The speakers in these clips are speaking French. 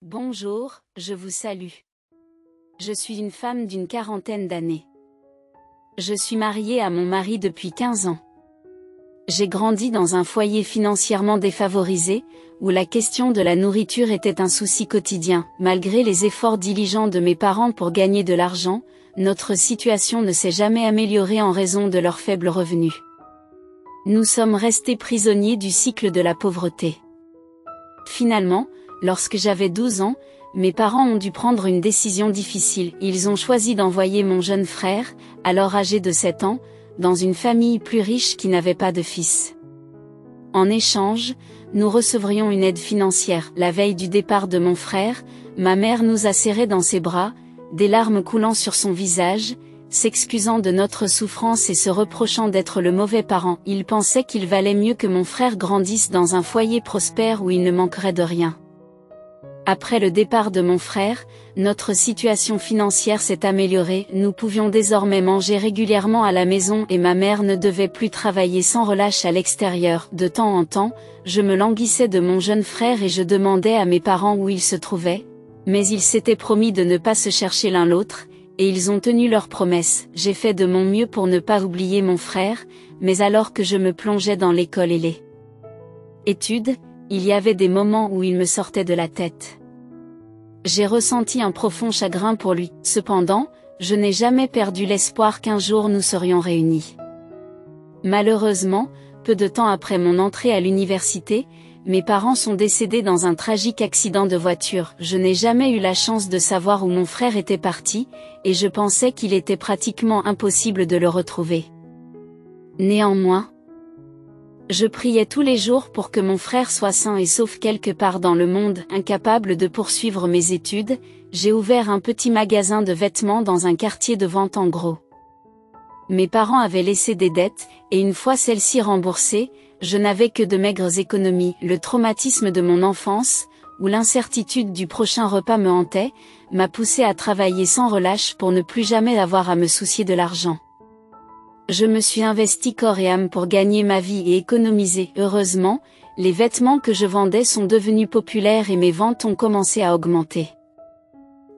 Bonjour, je vous salue. Je suis une femme d'une quarantaine d'années. Je suis mariée à mon mari depuis 15 ans. J'ai grandi dans un foyer financièrement défavorisé, où la question de la nourriture était un souci quotidien. Malgré les efforts diligents de mes parents pour gagner de l'argent, notre situation ne s'est jamais améliorée en raison de leurs faibles revenus. Nous sommes restés prisonniers du cycle de la pauvreté. Finalement, lorsque j'avais 12 ans, mes parents ont dû prendre une décision difficile. Ils ont choisi d'envoyer mon jeune frère, alors âgé de 7 ans, dans une famille plus riche qui n'avait pas de fils. En échange, nous recevrions une aide financière. La veille du départ de mon frère, ma mère nous a serrés dans ses bras, des larmes coulant sur son visage, s'excusant de notre souffrance et se reprochant d'être le mauvais parent. Il pensait qu'il valait mieux que mon frère grandisse dans un foyer prospère où il ne manquerait de rien. Après le départ de mon frère, notre situation financière s'est améliorée, nous pouvions désormais manger régulièrement à la maison et ma mère ne devait plus travailler sans relâche à l'extérieur. De temps en temps, je me languissais de mon jeune frère et je demandais à mes parents où il se trouvait, mais ils s'étaient promis de ne pas se chercher l'un l'autre, et ils ont tenu leur promesse. J'ai fait de mon mieux pour ne pas oublier mon frère, mais alors que je me plongeais dans l'école et les études, il y avait des moments où il me sortait de la tête. J'ai ressenti un profond chagrin pour lui. Cependant, je n'ai jamais perdu l'espoir qu'un jour nous serions réunis. Malheureusement, peu de temps après mon entrée à l'université, mes parents sont décédés dans un tragique accident de voiture. Je n'ai jamais eu la chance de savoir où mon frère était parti, et je pensais qu'il était pratiquement impossible de le retrouver. Néanmoins, je priais tous les jours pour que mon frère soit sain et sauf quelque part dans le monde. Incapable de poursuivre mes études, j'ai ouvert un petit magasin de vêtements dans un quartier de vente en gros. Mes parents avaient laissé des dettes, et une fois celles-ci remboursées, je n'avais que de maigres économies. Le traumatisme de mon enfance, où l'incertitude du prochain repas me hantait, m'a poussé à travailler sans relâche pour ne plus jamais avoir à me soucier de l'argent. Je me suis investi corps et âme pour gagner ma vie et économiser. Heureusement, les vêtements que je vendais sont devenus populaires et mes ventes ont commencé à augmenter.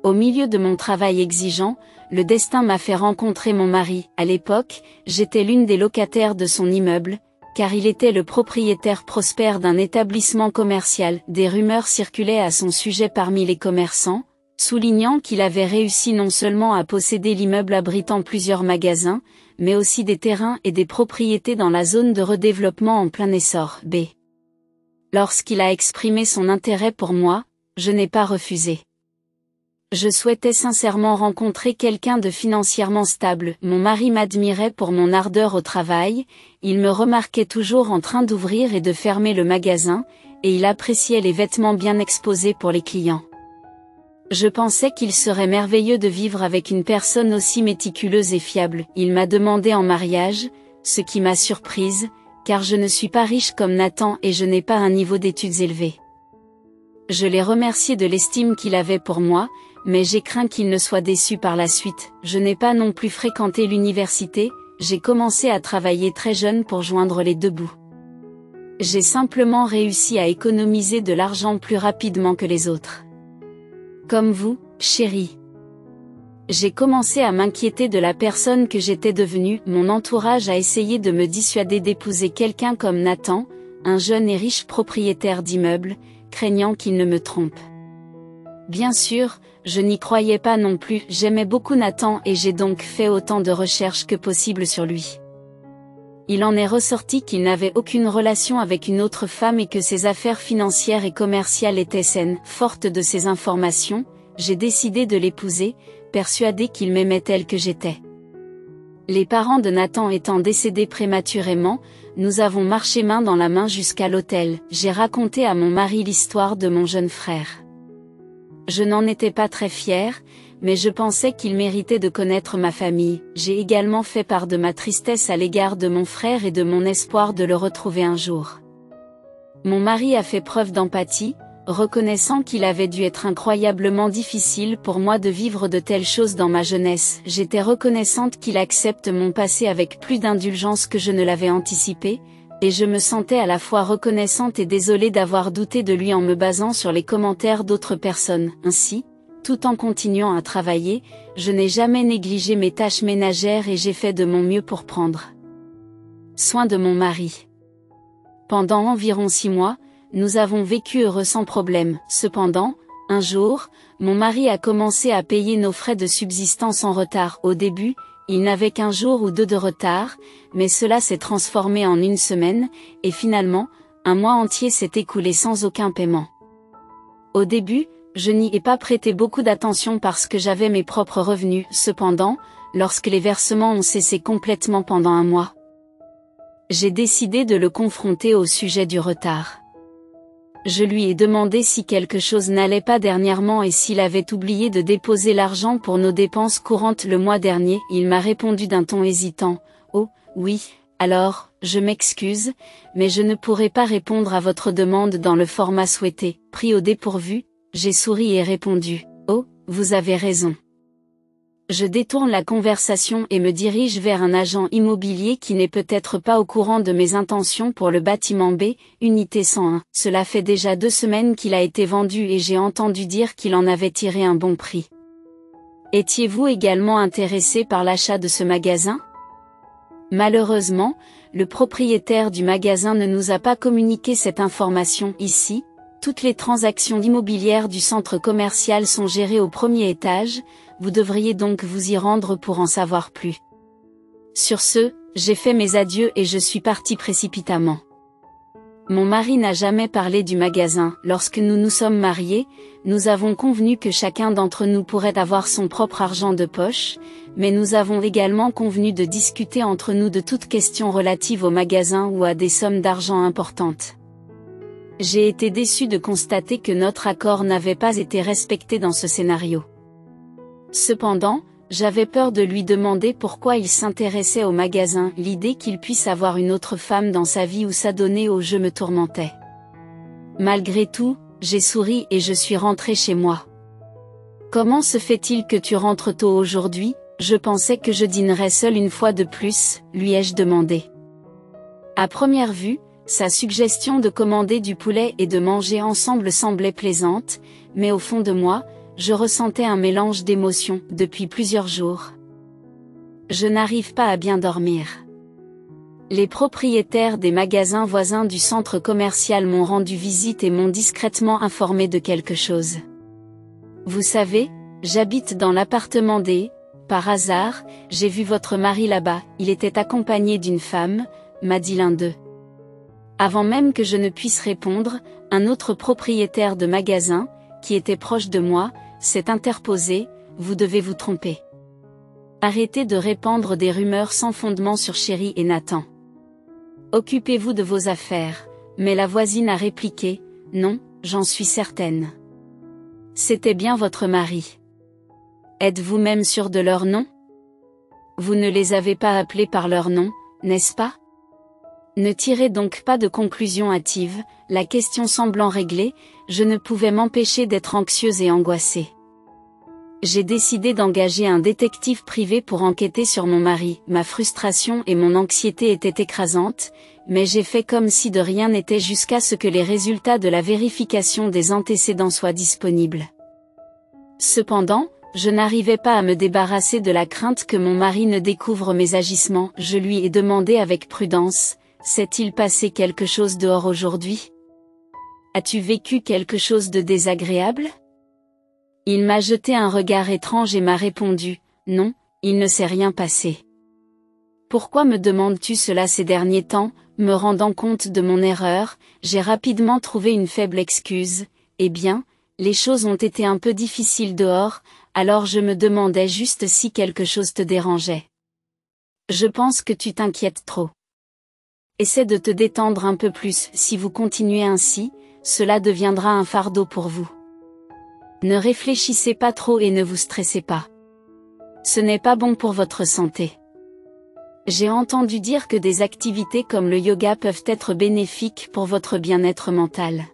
Au milieu de mon travail exigeant, le destin m'a fait rencontrer mon mari. À l'époque, j'étais l'une des locataires de son immeuble, car il était le propriétaire prospère d'un établissement commercial. Des rumeurs circulaient à son sujet parmi les commerçants, soulignant qu'il avait réussi non seulement à posséder l'immeuble abritant plusieurs magasins, mais aussi des terrains et des propriétés dans la zone de redéveloppement en plein essor. Lorsqu'il a exprimé son intérêt pour moi, je n'ai pas refusé. Je souhaitais sincèrement rencontrer quelqu'un de financièrement stable. Mon mari m'admirait pour mon ardeur au travail, il me remarquait toujours en train d'ouvrir et de fermer le magasin, et il appréciait les vêtements bien exposés pour les clients. Je pensais qu'il serait merveilleux de vivre avec une personne aussi méticuleuse et fiable. Il m'a demandé en mariage, ce qui m'a surprise, car je ne suis pas riche comme Nathan et je n'ai pas un niveau d'études élevé. Je l'ai remercié de l'estime qu'il avait pour moi, mais j'ai craint qu'il ne soit déçu par la suite. Je n'ai pas non plus fréquenté l'université, j'ai commencé à travailler très jeune pour joindre les deux bouts. J'ai simplement réussi à économiser de l'argent plus rapidement que les autres. Comme vous, chérie. J'ai commencé à m'inquiéter de la personne que j'étais devenue. Mon entourage a essayé de me dissuader d'épouser quelqu'un comme Nathan, un jeune et riche propriétaire d'immeuble, craignant qu'il ne me trompe. Bien sûr, je n'y croyais pas non plus. J'aimais beaucoup Nathan et j'ai donc fait autant de recherches que possible sur lui. Il en est ressorti qu'il n'avait aucune relation avec une autre femme et que ses affaires financières et commerciales étaient saines. Forte de ces informations, j'ai décidé de l'épouser, persuadée qu'il m'aimait tel que j'étais. Les parents de Nathan étant décédés prématurément, nous avons marché main dans la main jusqu'à l'hôtel. J'ai raconté à mon mari l'histoire de mon jeune frère. Je n'en étais pas très fière, mais je pensais qu'il méritait de connaître ma famille. J'ai également fait part de ma tristesse à l'égard de mon frère et de mon espoir de le retrouver un jour. Mon mari a fait preuve d'empathie, reconnaissant qu'il avait dû être incroyablement difficile pour moi de vivre de telles choses dans ma jeunesse. J'étais reconnaissante qu'il accepte mon passé avec plus d'indulgence que je ne l'avais anticipé, Et je me sentais à la fois reconnaissante et désolée d'avoir douté de lui en me basant sur les commentaires d'autres personnes. Ainsi, tout en continuant à travailler, je n'ai jamais négligé mes tâches ménagères et j'ai fait de mon mieux pour prendre soin de mon mari. Pendant environ 6 mois, nous avons vécu heureux sans problème. Cependant, un jour, mon mari a commencé à payer nos frais de subsistance en retard. Au début, il n'avait qu'1 jour ou 2 de retard, mais cela s'est transformé en 1 semaine, et finalement, 1 mois entier s'est écoulé sans aucun paiement. Au début, je n'y ai pas prêté beaucoup d'attention parce que j'avais mes propres revenus. Cependant, lorsque les versements ont cessé complètement pendant 1 mois, j'ai décidé de le confronter au sujet du retard. Je lui ai demandé si quelque chose n'allait pas dernièrement et s'il avait oublié de déposer l'argent pour nos dépenses courantes le mois dernier. Il m'a répondu d'un ton hésitant: « Oh, oui, alors, je m'excuse, mais je ne pourrai pas répondre à votre demande dans le format souhaité. » Pris au dépourvu, j'ai souri et répondu: « Oh, vous avez raison. » Je détourne la conversation et me dirige vers un agent immobilier qui n'est peut-être pas au courant de mes intentions pour le bâtiment B, unité 101. Cela fait déjà 2 semaines qu'il a été vendu et j'ai entendu dire qu'il en avait tiré un bon prix. Étiez-vous également intéressé par l'achat de ce magasin? Malheureusement, le propriétaire du magasin ne nous a pas communiqué cette information. Ici, toutes les transactions immobilières du centre commercial sont gérées au 1er étage, vous devriez donc vous y rendre pour en savoir plus. Sur ce, j'ai fait mes adieux et je suis partie précipitamment. Mon mari n'a jamais parlé du magasin. Lorsque nous nous sommes mariés, nous avons convenu que chacun d'entre nous pourrait avoir son propre argent de poche, mais nous avons également convenu de discuter entre nous de toute question relative au magasin ou à des sommes d'argent importantes. J'ai été déçue de constater que notre accord n'avait pas été respecté dans ce scénario. Cependant, j'avais peur de lui demander pourquoi il s'intéressait au magasin. L'idée qu'il puisse avoir une autre femme dans sa vie ou s'adonner au jeu me tourmentait. Malgré tout, j'ai souri et je suis rentrée chez moi. « Comment se fait-il que tu rentres tôt aujourd'hui? Je pensais que je dînerais seule une fois de plus, » lui ai-je demandé. À première vue, sa suggestion de commander du poulet et de manger ensemble semblait plaisante, mais au fond de moi, je ressentais un mélange d'émotions. Depuis plusieurs jours, je n'arrive pas à bien dormir. Les propriétaires des magasins voisins du centre commercial m'ont rendu visite et m'ont discrètement informé de quelque chose. Vous savez, j'habite dans l'appartement D. Par hasard, j'ai vu votre mari là-bas, il était accompagné d'une femme, m'a dit l'un d'eux. Avant même que je ne puisse répondre, un autre propriétaire de magasin, qui était proche de moi, s'est interposé: vous devez vous tromper. Arrêtez de répandre des rumeurs sans fondement sur Chéri et Nathan. Occupez-vous de vos affaires. Mais la voisine a répliqué: non, j'en suis certaine. C'était bien votre mari. Êtes-vous même sûr de leur nom? Vous ne les avez pas appelés par leur nom, n'est-ce pas? Ne tirez donc pas de conclusion hâtive. La question semblant réglée, je ne pouvais m'empêcher d'être anxieuse et angoissée. J'ai décidé d'engager un détective privé pour enquêter sur mon mari. Ma frustration et mon anxiété étaient écrasantes, mais j'ai fait comme si de rien n'était jusqu'à ce que les résultats de la vérification des antécédents soient disponibles. Cependant, je n'arrivais pas à me débarrasser de la crainte que mon mari ne découvre mes agissements. Je lui ai demandé avec prudence: s'est-il passé quelque chose dehors aujourd'hui? As-tu vécu quelque chose de désagréable? Il m'a jeté un regard étrange et m'a répondu: non, il ne s'est rien passé. Pourquoi me demandes-tu cela ces derniers temps? Me rendant compte de mon erreur, j'ai rapidement trouvé une faible excuse. Eh bien, les choses ont été un peu difficiles dehors, alors je me demandais juste si quelque chose te dérangeait. Je pense que tu t'inquiètes trop. Essaie de te détendre un peu plus. Si vous continuez ainsi, cela deviendra un fardeau pour vous. Ne réfléchissez pas trop et ne vous stressez pas. Ce n'est pas bon pour votre santé. J'ai entendu dire que des activités comme le yoga peuvent être bénéfiques pour votre bien-être mental.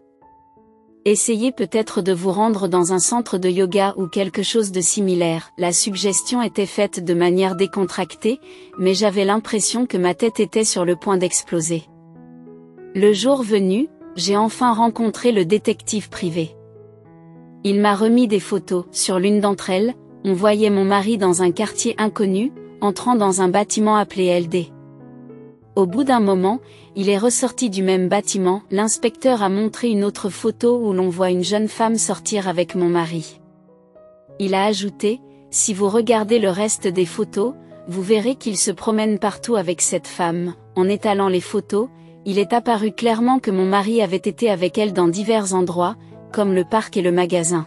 Essayez peut-être de vous rendre dans un centre de yoga ou quelque chose de similaire. La suggestion était faite de manière décontractée, mais j'avais l'impression que ma tête était sur le point d'exploser. Le jour venu, j'ai enfin rencontré le détective privé. Il m'a remis des photos. Sur l'une d'entre elles, on voyait mon mari dans un quartier inconnu, entrant dans un bâtiment appelé LD. Au bout d'un moment, il est ressorti du même bâtiment. L'inspecteur a montré une autre photo où l'on voit une jeune femme sortir avec mon mari. Il a ajouté, « Si vous regardez le reste des photos, vous verrez qu'il se promène partout avec cette femme. » En étalant les photos, il est apparu clairement que mon mari avait été avec elle dans divers endroits, comme le parc et le magasin.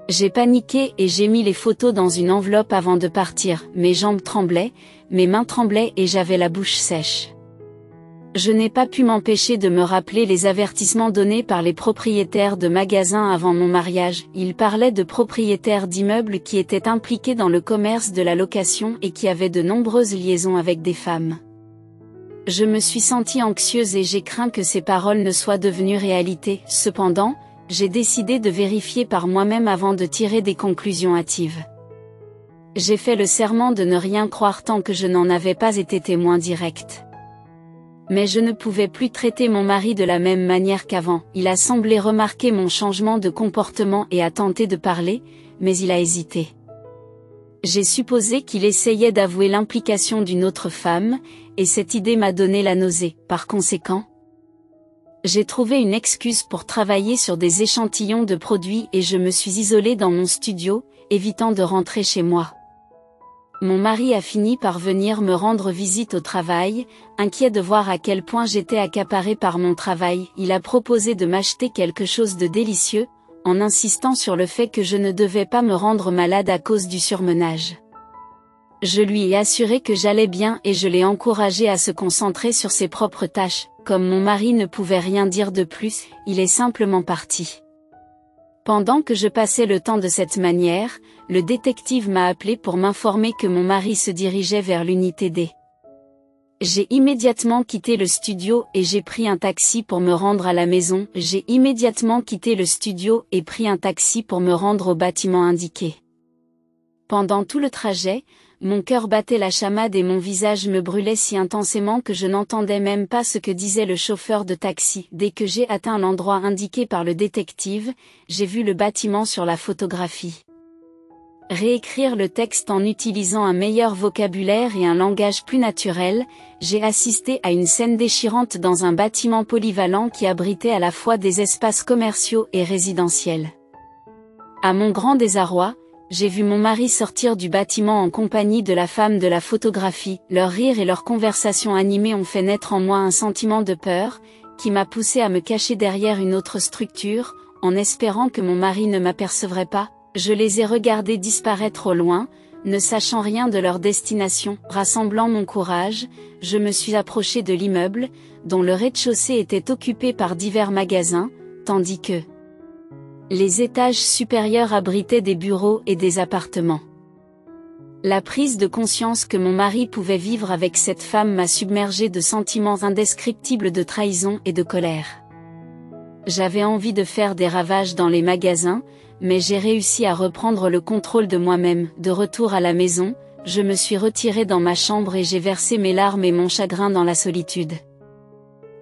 J'ai paniqué et j'ai mis les photos dans une enveloppe avant de partir. Mes jambes tremblaient, mes mains tremblaient et j'avais la bouche sèche. Je n'ai pas pu m'empêcher de me rappeler les avertissements donnés par les propriétaires de magasins avant mon mariage. Ils parlaient de propriétaires d'immeubles qui étaient impliqués dans le commerce de la location et qui avaient de nombreuses liaisons avec des femmes. Je me suis sentie anxieuse et j'ai craint que ces paroles ne soient devenues réalité. Cependant, j'ai décidé de vérifier par moi-même avant de tirer des conclusions hâtives. J'ai fait le serment de ne rien croire tant que je n'en avais pas été témoin direct. Mais je ne pouvais plus traiter mon mari de la même manière qu'avant. Il a semblé remarquer mon changement de comportement et a tenté de parler, mais il a hésité. J'ai supposé qu'il essayait d'avouer l'implication d'une autre femme, et cette idée m'a donné la nausée. Par conséquent, j'ai trouvé une excuse pour travailler sur des échantillons de produits et je me suis isolée dans mon studio, évitant de rentrer chez moi. Mon mari a fini par venir me rendre visite au travail, inquiet de voir à quel point j'étais accaparée par mon travail. Il a proposé de m'acheter quelque chose de délicieux, en insistant sur le fait que je ne devais pas me rendre malade à cause du surmenage. Je lui ai assuré que j'allais bien et je l'ai encouragé à se concentrer sur ses propres tâches. Comme mon mari ne pouvait rien dire de plus, il est simplement parti. Pendant que je passais le temps de cette manière, le détective m'a appelé pour m'informer que mon mari se dirigeait vers l'unité D. J'ai immédiatement quitté le studio et j'ai pris un taxi pour me rendre à la maison. J'ai immédiatement quitté le studio et pris un taxi pour me rendre au bâtiment indiqué. Pendant tout le trajet, mon cœur battait la chamade et mon visage me brûlait si intensément que je n'entendais même pas ce que disait le chauffeur de taxi. Dès que j'ai atteint l'endroit indiqué par le détective, j'ai vu le bâtiment sur la photographie. Réécrire le texte en utilisant un meilleur vocabulaire et un langage plus naturel, j'ai assisté à une scène déchirante dans un bâtiment polyvalent qui abritait à la fois des espaces commerciaux et résidentiels. À mon grand désarroi, j'ai vu mon mari sortir du bâtiment en compagnie de la femme de la photographie. Leur rire et leur conversation animée ont fait naître en moi un sentiment de peur, qui m'a poussé à me cacher derrière une autre structure, en espérant que mon mari ne m'apercevrait pas. Je les ai regardés disparaître au loin, ne sachant rien de leur destination. Rassemblant mon courage, je me suis approchée de l'immeuble, dont le rez-de-chaussée était occupé par divers magasins, tandis que les étages supérieurs abritaient des bureaux et des appartements. La prise de conscience que mon mari pouvait vivre avec cette femme m'a submergée de sentiments indescriptibles de trahison et de colère. J'avais envie de faire des ravages dans les magasins, mais j'ai réussi à reprendre le contrôle de moi-même. De retour à la maison, je me suis retirée dans ma chambre et j'ai versé mes larmes et mon chagrin dans la solitude.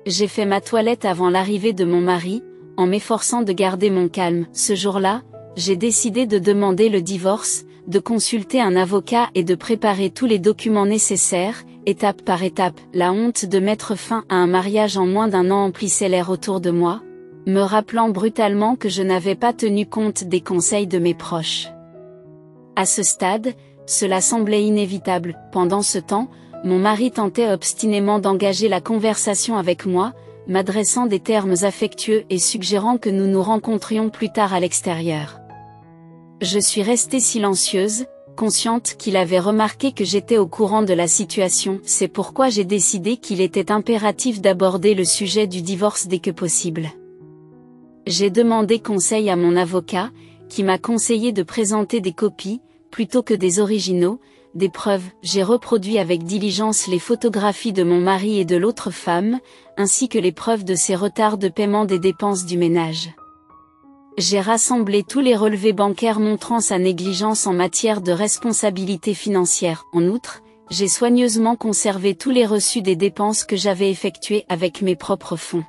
J'ai fait ma toilette avant l'arrivée de mon mari, en m'efforçant de garder mon calme. Ce jour-là, j'ai décidé de demander le divorce, de consulter un avocat et de préparer tous les documents nécessaires, étape par étape. La honte de mettre fin à un mariage en moins d'un an emplissait l'air autour de moi, me rappelant brutalement que je n'avais pas tenu compte des conseils de mes proches. À ce stade, cela semblait inévitable. Pendant ce temps, mon mari tentait obstinément d'engager la conversation avec moi, m'adressant des termes affectueux et suggérant que nous nous rencontrions plus tard à l'extérieur. Je suis restée silencieuse, consciente qu'il avait remarqué que j'étais au courant de la situation. C'est pourquoi j'ai décidé qu'il était impératif d'aborder le sujet du divorce dès que possible. J'ai demandé conseil à mon avocat, qui m'a conseillé de présenter des copies, plutôt que des originaux, des preuves. J'ai reproduit avec diligence les photographies de mon mari et de l'autre femme, ainsi que les preuves de ses retards de paiement des dépenses du ménage. J'ai rassemblé tous les relevés bancaires montrant sa négligence en matière de responsabilité financière. En outre, j'ai soigneusement conservé tous les reçus des dépenses que j'avais effectuées avec mes propres fonds.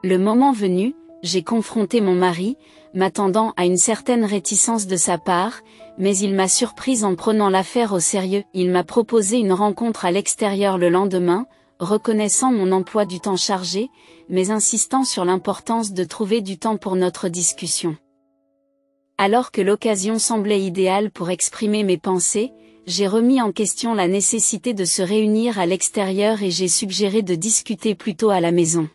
Le moment venu, j'ai confronté mon mari, m'attendant à une certaine réticence de sa part, mais il m'a surprise en prenant l'affaire au sérieux. Il m'a proposé une rencontre à l'extérieur le lendemain, reconnaissant mon emploi du temps chargé, mais insistant sur l'importance de trouver du temps pour notre discussion. Alors que l'occasion semblait idéale pour exprimer mes pensées, j'ai remis en question la nécessité de se réunir à l'extérieur et j'ai suggéré de discuter plutôt à la maison.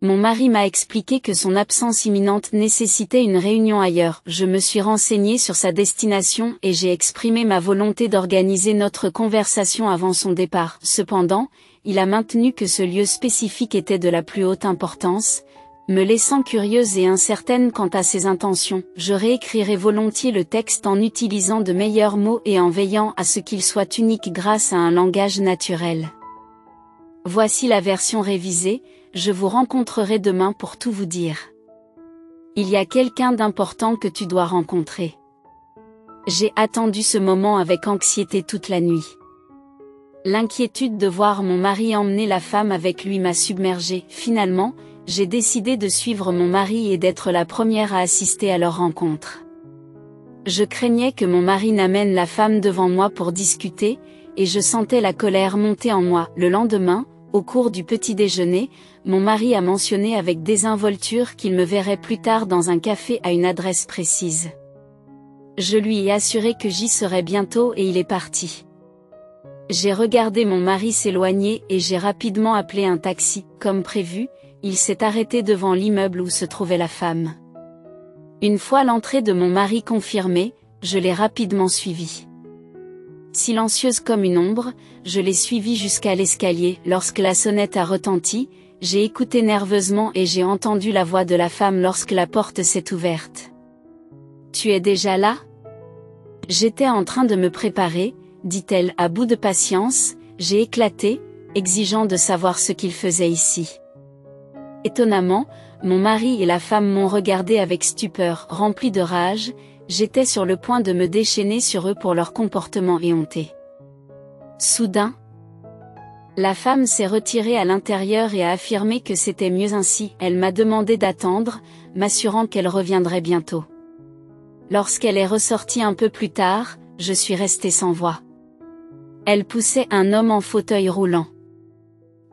Mon mari m'a expliqué que son absence imminente nécessitait une réunion ailleurs. Je me suis renseignée sur sa destination et j'ai exprimé ma volonté d'organiser notre conversation avant son départ. Cependant, il a maintenu que ce lieu spécifique était de la plus haute importance, me laissant curieuse et incertaine quant à ses intentions. Je réécrirai volontiers le texte en utilisant de meilleurs mots et en veillant à ce qu'il soit unique grâce à un langage naturel. Voici la version révisée. Je vous rencontrerai demain pour tout vous dire. Il y a quelqu'un d'important que tu dois rencontrer. J'ai attendu ce moment avec anxiété toute la nuit. L'inquiétude de voir mon mari emmener la femme avec lui m'a submergée. Finalement, j'ai décidé de suivre mon mari et d'être la première à assister à leur rencontre. Je craignais que mon mari n'amène la femme devant moi pour discuter, et je sentais la colère monter en moi. Le lendemain, au cours du petit déjeuner, mon mari a mentionné avec désinvolture qu'il me verrait plus tard dans un café à une adresse précise. Je lui ai assuré que j'y serais bientôt et il est parti. J'ai regardé mon mari s'éloigner et j'ai rapidement appelé un taxi. Comme prévu, il s'est arrêté devant l'immeuble où se trouvait la femme. Une fois l'entrée de mon mari confirmée, je l'ai rapidement suivie. Silencieuse comme une ombre, je l'ai suivie jusqu'à l'escalier. Lorsque la sonnette a retenti, j'ai écouté nerveusement et j'ai entendu la voix de la femme lorsque la porte s'est ouverte. « Tu es déjà là ? » J'étais en train de me préparer, dit-elle. À bout de patience, j'ai éclaté, exigeant de savoir ce qu'il faisait ici. Étonnamment, mon mari et la femme m'ont regardé avec stupeur. Rempli de rage, j'étais sur le point de me déchaîner sur eux pour leur comportement éhonté. Soudain, la femme s'est retirée à l'intérieur et a affirmé que c'était mieux ainsi. Elle m'a demandé d'attendre, m'assurant qu'elle reviendrait bientôt. Lorsqu'elle est ressortie un peu plus tard, je suis restée sans voix. Elle poussait un homme en fauteuil roulant.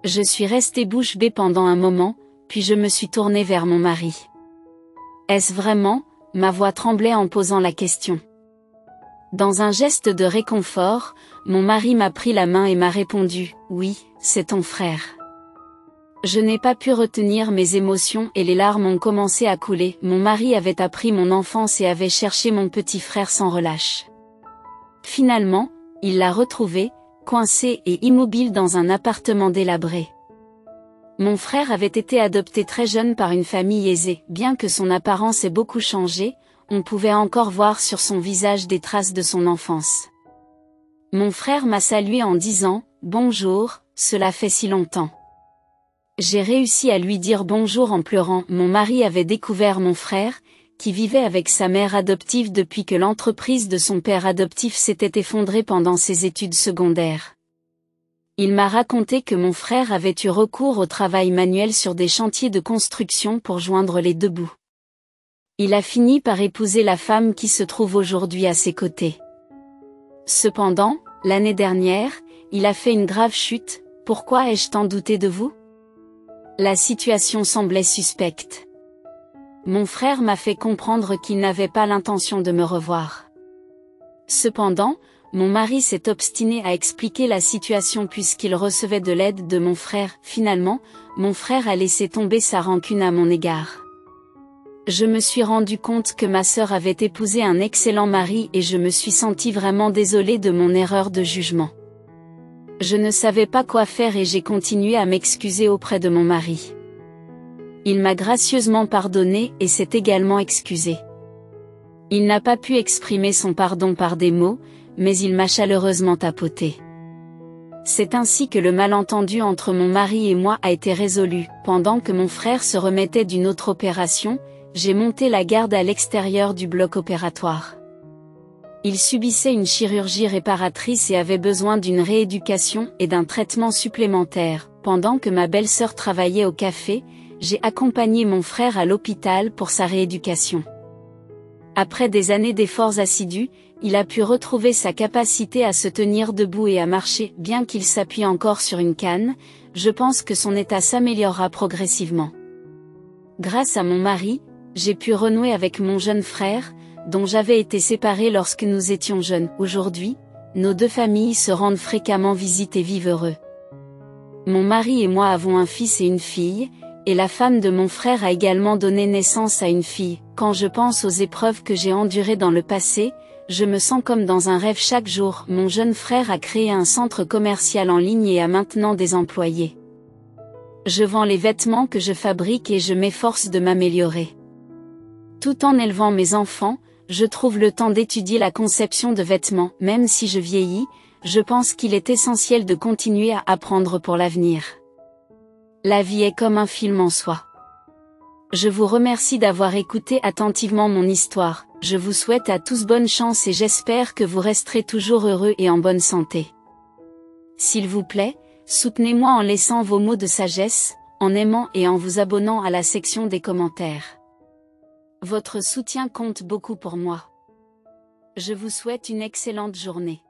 Je suis restée bouche bée pendant un moment, puis je me suis tournée vers mon mari. « Est-ce vraiment ?» Ma voix tremblait en posant la question. Dans un geste de réconfort, mon mari m'a pris la main et m'a répondu « Oui, c'est ton frère ». Je n'ai pas pu retenir mes émotions et les larmes ont commencé à couler. Mon mari avait appris mon enfance et avait cherché mon petit frère sans relâche. Finalement, il l'a retrouvé, coincé et immobile dans un appartement délabré. Mon frère avait été adopté très jeune par une famille aisée. Bien que son apparence ait beaucoup changé, on pouvait encore voir sur son visage des traces de son enfance. Mon frère m'a salué en disant « Bonjour, cela fait si longtemps ». J'ai réussi à lui dire bonjour en pleurant. Mon mari avait découvert mon frère, qui vivait avec sa mère adoptive depuis que l'entreprise de son père adoptif s'était effondrée pendant ses études secondaires. Il m'a raconté que mon frère avait eu recours au travail manuel sur des chantiers de construction pour joindre les deux bouts. Il a fini par épouser la femme qui se trouve aujourd'hui à ses côtés. Cependant, l'année dernière, il a fait une grave chute. Pourquoi ai-je tant douté de vous ? La situation semblait suspecte. Mon frère m'a fait comprendre qu'il n'avait pas l'intention de me revoir. Cependant, mon mari s'est obstiné à expliquer la situation puisqu'il recevait de l'aide de mon frère. Finalement, mon frère a laissé tomber sa rancune à mon égard. Je me suis rendu compte que ma sœur avait épousé un excellent mari et je me suis sentie vraiment désolée de mon erreur de jugement. Je ne savais pas quoi faire et j'ai continué à m'excuser auprès de mon mari. Il m'a gracieusement pardonné et s'est également excusé. Il n'a pas pu exprimer son pardon par des mots, mais il m'a chaleureusement tapoté. C'est ainsi que le malentendu entre mon mari et moi a été résolu. Pendant que mon frère se remettait d'une autre opération, j'ai monté la garde à l'extérieur du bloc opératoire. Il subissait une chirurgie réparatrice et avait besoin d'une rééducation et d'un traitement supplémentaire. Pendant que ma belle-sœur travaillait au café, j'ai accompagné mon frère à l'hôpital pour sa rééducation. Après des années d'efforts assidus, il a pu retrouver sa capacité à se tenir debout et à marcher. Bien qu'il s'appuie encore sur une canne, je pense que son état s'améliorera progressivement. Grâce à mon mari, j'ai pu renouer avec mon jeune frère, dont j'avais été séparée lorsque nous étions jeunes. Aujourd'hui, nos deux familles se rendent fréquemment visite et vivent heureux. Mon mari et moi avons un fils et une fille, et la femme de mon frère a également donné naissance à une fille. Quand je pense aux épreuves que j'ai endurées dans le passé, je me sens comme dans un rêve chaque jour. Mon jeune frère a créé un centre commercial en ligne et a maintenant des employés. Je vends les vêtements que je fabrique et je m'efforce de m'améliorer. Tout en élevant mes enfants, je trouve le temps d'étudier la conception de vêtements. Même si je vieillis, je pense qu'il est essentiel de continuer à apprendre pour l'avenir. La vie est comme un film en soi. Je vous remercie d'avoir écouté attentivement mon histoire. Je vous souhaite à tous bonne chance et j'espère que vous resterez toujours heureux et en bonne santé. S'il vous plaît, soutenez-moi en laissant vos mots de sagesse, en aimant et en vous abonnant à la section des commentaires. Votre soutien compte beaucoup pour moi. Je vous souhaite une excellente journée.